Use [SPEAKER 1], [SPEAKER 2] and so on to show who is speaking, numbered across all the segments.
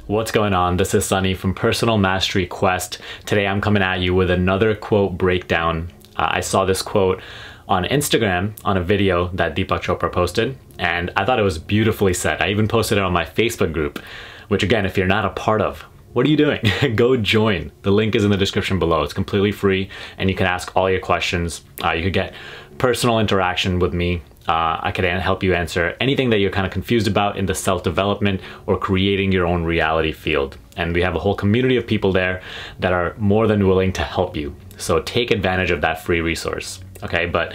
[SPEAKER 1] What's going on? This is Sunny from Personal Mastery Quest. Today I'm coming at you with another quote breakdown. I saw this quote on Instagram on a video that Deepak Chopra posted, and I thought it was beautifully said. I even posted it on my Facebook group, which again, if you're not a part of, what are you doing? Go join. The link is in the description below. It's completely free and you can ask all your questions. You could get personal interaction with me. I could help you answer anything that you're kind of confused about in the self-development or creating your own reality field. And we have a whole community of people there that are more than willing to help you. So take advantage of that free resource. Okay, but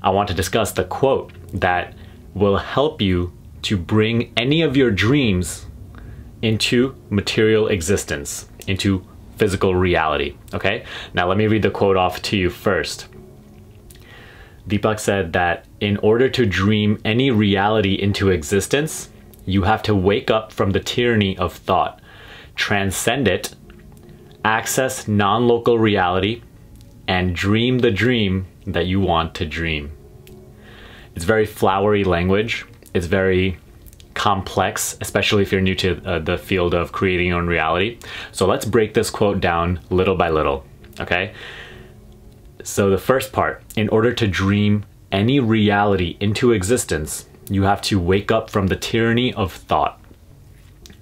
[SPEAKER 1] I want to discuss the quote that will help you to bring any of your dreams into material existence, into physical reality. Okay, now let me read the quote off to you first. Deepak said that in order to dream any reality into existence, you have to wake up from the tyranny of thought, transcend it, access non-local reality, and dream the dream that you want to dream. It's very flowery language. It's very complex, especially if you're new to the field of creating your own reality. So let's break this quote down little by little, okay? So the first part, in order to dream any reality into existence, you have to wake up from the tyranny of thought.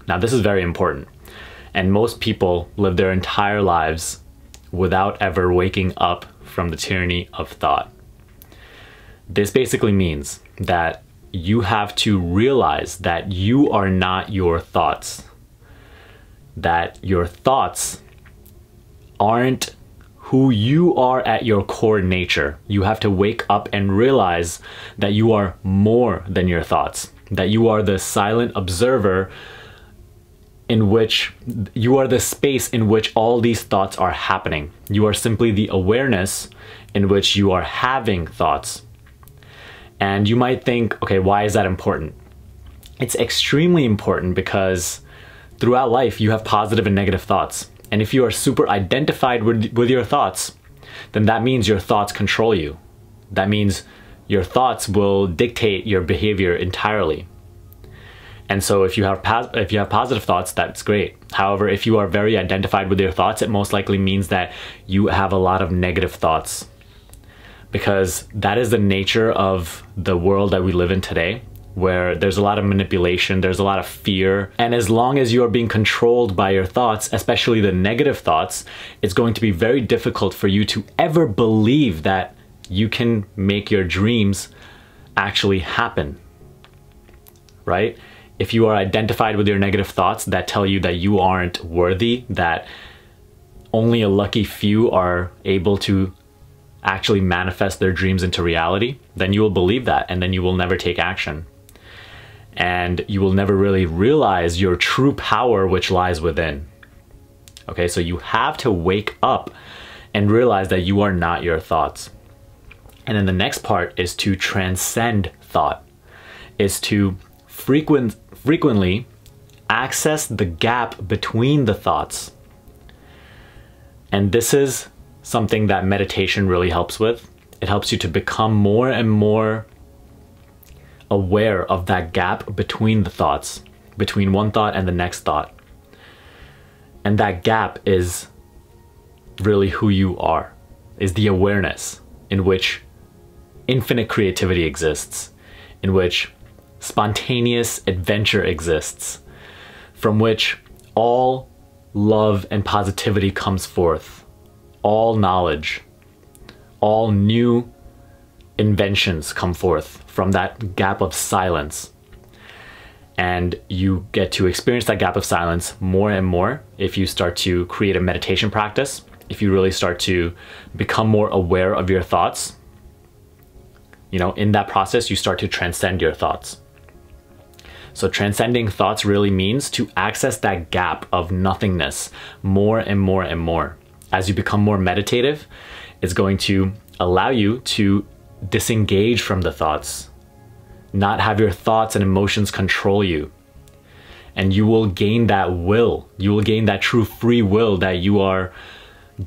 [SPEAKER 1] Now this is very important, and most people live their entire lives without ever waking up from the tyranny of thought. This basically means that you have to realize that you are not your thoughts, that your thoughts aren't who you are at your core nature. You have to wake up and realize that you are more than your thoughts, that you are the silent observer in which you are the space in which all these thoughts are happening. You are simply the awareness in which you are having thoughts. And you might think, okay, why is that important? It's extremely important because throughout life you have positive and negative thoughts. And if you are super identified with your thoughts, then that means your thoughts control you. That means your thoughts will dictate your behavior entirely. And so if you have positive thoughts, that's great. However, if you are very identified with your thoughts, it most likely means that you have a lot of negative thoughts, because that is the nature of the world that we live in today, where there's a lot of manipulation, there's a lot of fear. And as long as you are being controlled by your thoughts, especially the negative thoughts, it's going to be very difficult for you to ever believe that you can make your dreams actually happen, right? If you are identified with your negative thoughts that tell you that you aren't worthy, that only a lucky few are able to actually manifest their dreams into reality, then you will believe that, and then you will never take action. And you will never really realize your true power which lies within. Okay, so you have to wake up and realize that you are not your thoughts. And then the next part is to transcend thought, is to frequently access the gap between the thoughts. And this is something that meditation really helps with. It helps you to become more and more aware of that gap between the thoughts, between one thought and the next thought. And that gap is really who you are, is the awareness in which infinite creativity exists, in which spontaneous adventure exists, from which all love and positivity comes forth, all knowledge, all new inventions come forth from that gap of silence. And you get to experience that gap of silence more and more if you start to create a meditation practice, if you really start to become more aware of your thoughts. You know, in that process, you start to transcend your thoughts. So transcending thoughts really means to access that gap of nothingness more and more and more. As you become more meditative, it's going to allow you to disengage from the thoughts, not have your thoughts and emotions control you. And you will gain that will. You will gain that true free will that you are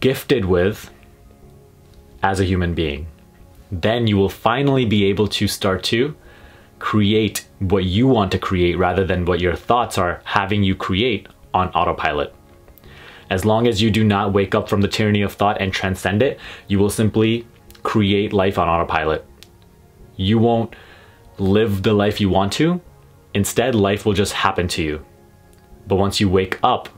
[SPEAKER 1] gifted with as a human being. Then you will finally be able to start to create what you want to create rather than what your thoughts are having you create on autopilot. As long as you do not wake up from the tyranny of thought and transcend it, you will simply create life on autopilot. You won't live the life you want to. Instead, life will just happen to you. But once you wake up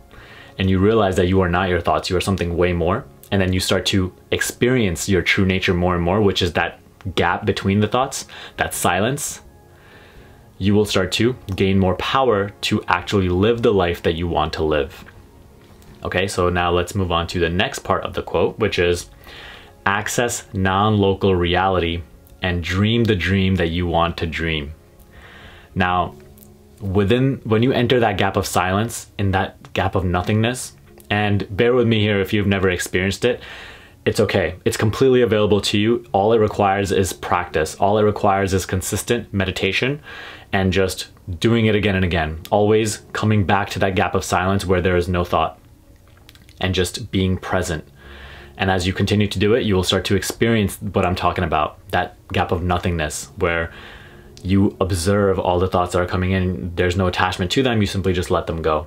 [SPEAKER 1] and you realize that you are not your thoughts, you are something way more, and then you start to experience your true nature more and more, which is that gap between the thoughts, that silence, you will start to gain more power to actually live the life that you want to live. Okay, so now let's move on to the next part of the quote, which is access non-local reality and dream the dream that you want to dream. Now, when you enter that gap of silence, in that gap of nothingness, and bear with me here if you've never experienced it, it's okay. It's completely available to you. All it requires is practice. All it requires is consistent meditation and just doing it again and again. Always coming back to that gap of silence where there is no thought and just being present. And as you continue to do it, you will start to experience what I'm talking about, that gap of nothingness where you observe all the thoughts that are coming in. There's no attachment to them. You simply just let them go.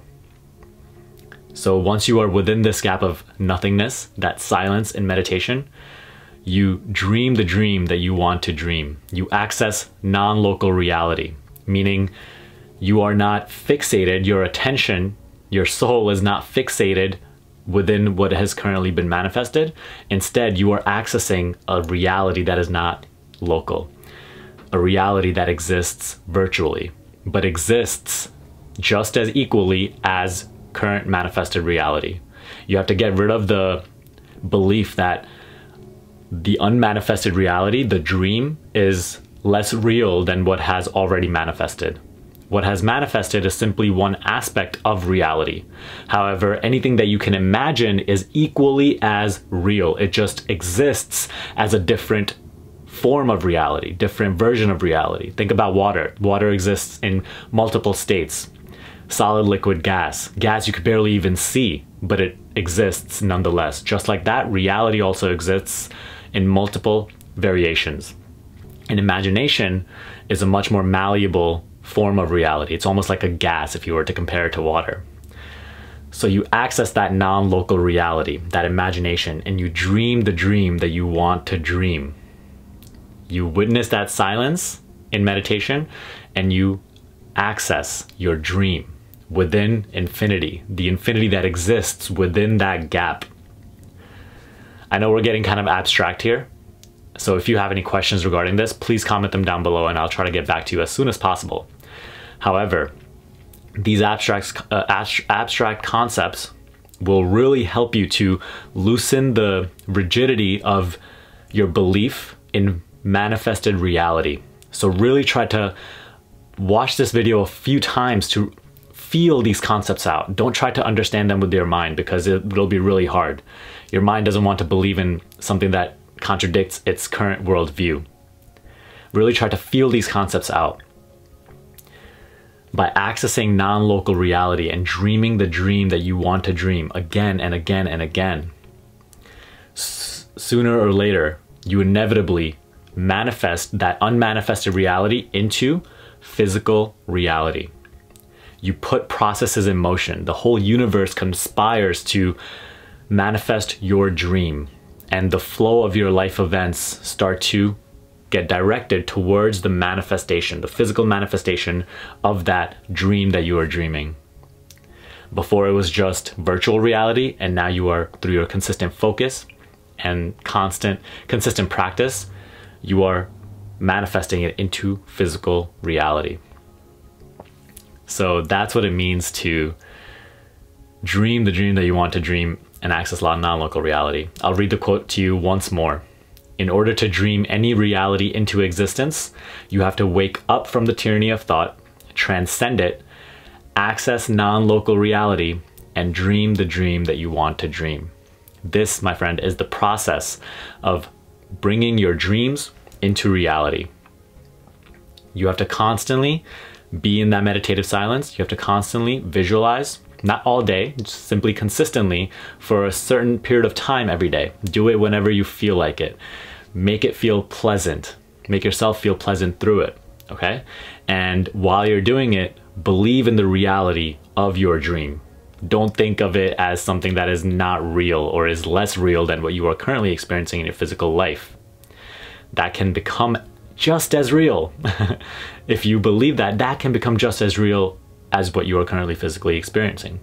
[SPEAKER 1] So once you are within this gap of nothingness, that silence in meditation, you dream the dream that you want to dream. You access non-local reality, meaning you are not fixated, your attention, your soul is not fixated within what has currently been manifested. Instead, you are accessing a reality that is not local, a reality that exists virtually, but exists just as equally as current manifested reality. You have to get rid of the belief that the unmanifested reality, the dream, is less real than what has already manifested. What has manifested is simply one aspect of reality. However, anything that you can imagine is equally as real. It just exists as a different form of reality, different version of reality. Think about water. Water exists in multiple states. Solid, liquid, gas. Gas you could barely even see, but it exists nonetheless. Just like that, reality also exists in multiple variations. And imagination is a much more malleable form of reality. It's almost like a gas if you were to compare it to water. So you access that non-local reality, that imagination, and you dream the dream that you want to dream. You witness that silence in meditation and you access your dream within infinity, the infinity that exists within that gap. I know we're getting kind of abstract here, so if you have any questions regarding this, please comment them down below and I'll try to get back to you as soon as possible. However, these abstract concepts will really help you to loosen the rigidity of your belief in manifested reality. So really try to watch this video a few times to feel these concepts out. Don't try to understand them with your mind because it'll be really hard. Your mind doesn't want to believe in something that contradicts its current worldview. Really try to feel these concepts out. By accessing non-local reality and dreaming the dream that you want to dream again and again and again, sooner or later, you inevitably manifest that unmanifested reality into physical reality. You put processes in motion. The whole universe conspires to manifest your dream, and the flow of your life events start to get directed towards the manifestation, the physical manifestation of that dream that you are dreaming. Before it was just virtual reality, and now you are, through your consistent focus and consistent practice, you are manifesting it into physical reality. So that's what it means to dream the dream that you want to dream and access non-local reality. I'll read the quote to you once more. In order to dream any reality into existence, you have to wake up from the tyranny of thought, transcend it, access non-local reality, and dream the dream that you want to dream. This, my friend, is the process of bringing your dreams into reality. You have to constantly be in that meditative silence. You have to constantly visualize, not all day, just simply consistently for a certain period of time every day. Do it whenever you feel like it. Make it feel pleasant. Make yourself feel pleasant through it, okay? And while you're doing it, believe in the reality of your dream. Don't think of it as something that is not real or is less real than what you are currently experiencing in your physical life. That can become just as real. If you believe that, that can become just as real as what you are currently physically experiencing.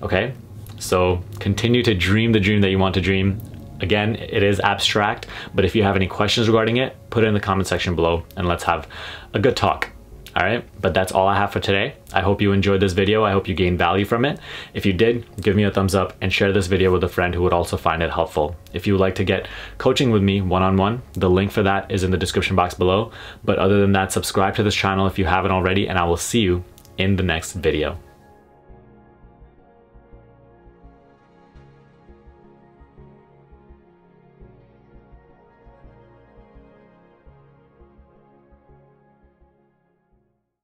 [SPEAKER 1] Okay, so continue to dream the dream that you want to dream. Again, it is abstract, but if you have any questions regarding it, put it in the comment section below and let's have a good talk. All right, but that's all I have for today. I hope you enjoyed this video. I hope you gained value from it. If you did, give me a thumbs up and share this video with a friend who would also find it helpful. If you would like to get coaching with me one-on-one, the link for that is in the description box below. But other than that, subscribe to this channel if you haven't already, and I will see you in the next video.